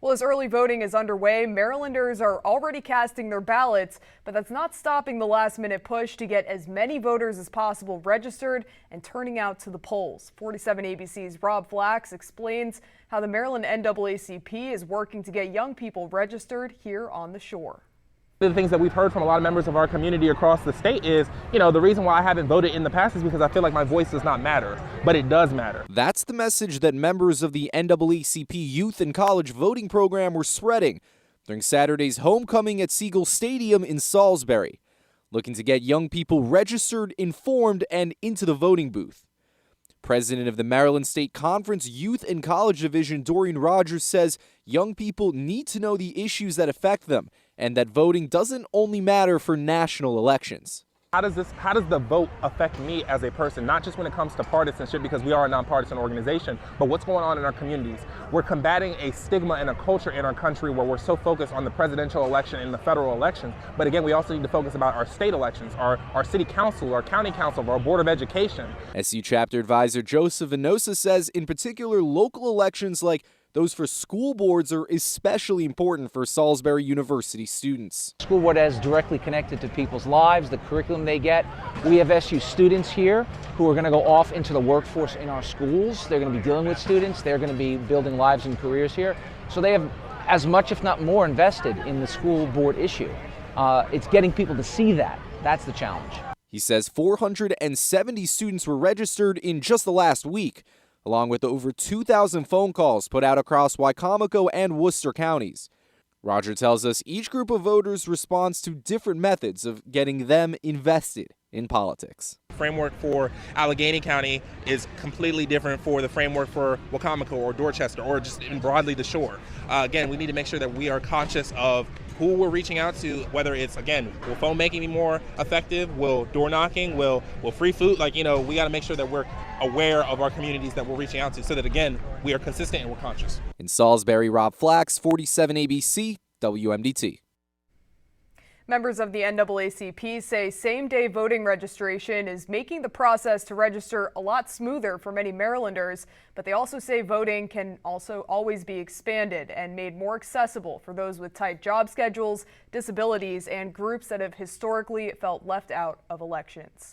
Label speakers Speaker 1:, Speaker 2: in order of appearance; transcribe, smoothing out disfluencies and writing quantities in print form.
Speaker 1: Well, as early voting is underway, Marylanders are already casting their ballots, but that's not stopping the last-minute push to get as many voters as possible registered and turning out to the polls. 47 ABC's Rob Flax explains how the Maryland NAACP is working to get young people registered here on the shore.
Speaker 2: The things that we've heard from a lot of members of our community across the state is, the reason why I haven't voted in the past is because I feel like my voice does not matter, but it does matter.
Speaker 3: That's the message that members of the NAACP Youth and College Voting Program were spreading during Saturday's homecoming at Siegel Stadium in Salisbury, looking to get young people registered, informed, and into the voting booth. President of the Maryland State Conference Youth and College Division, Doreen Rogers, says young people need to know the issues that affect them and that voting doesn't only matter for national elections.
Speaker 2: How does the vote affect me as a person, not just when it comes to partisanship, because we are a nonpartisan organization, but what's going on in our communities? We're combating a stigma and a culture in our country where we're so focused on the presidential election and the federal elections. But again, we also need to focus about our state elections, our city council, our county council, our board of education.
Speaker 3: SU chapter advisor Joseph Venosa says in particular local elections like those for school boards are especially important for Salisbury University students.
Speaker 4: School board is directly connected to people's lives, the curriculum they get. We have SU students here who are going to go off into the workforce in our schools. They're going to be dealing with students. They're going to be building lives and careers here. So they have as much, if not more, invested in the school board issue. It's getting people to see that. That's the challenge.
Speaker 3: He says 470 students were registered in just the last week, along with over 2,000 phone calls put out across Wycomico and Worcester counties. Roger tells us each group of voters responds to different methods of getting them invested in politics.
Speaker 2: The framework for Allegheny County is completely different for the framework for Wycomico or Dorchester or just even broadly the shore. Again, we need to make sure that we are conscious of who we're reaching out to, whether it's, again, will phone banking be more effective? Will door knocking? Will free food? We got to make sure that we're aware of our communities that we're reaching out to so that, again, we are consistent and we're conscious.
Speaker 3: In Salisbury, Rob Flax, 47 ABC, WMDT.
Speaker 1: Members of the NAACP say same-day voting registration is making the process to register a lot smoother for many Marylanders, but they also say voting can also always be expanded and made more accessible for those with tight job schedules, disabilities, and groups that have historically felt left out of elections.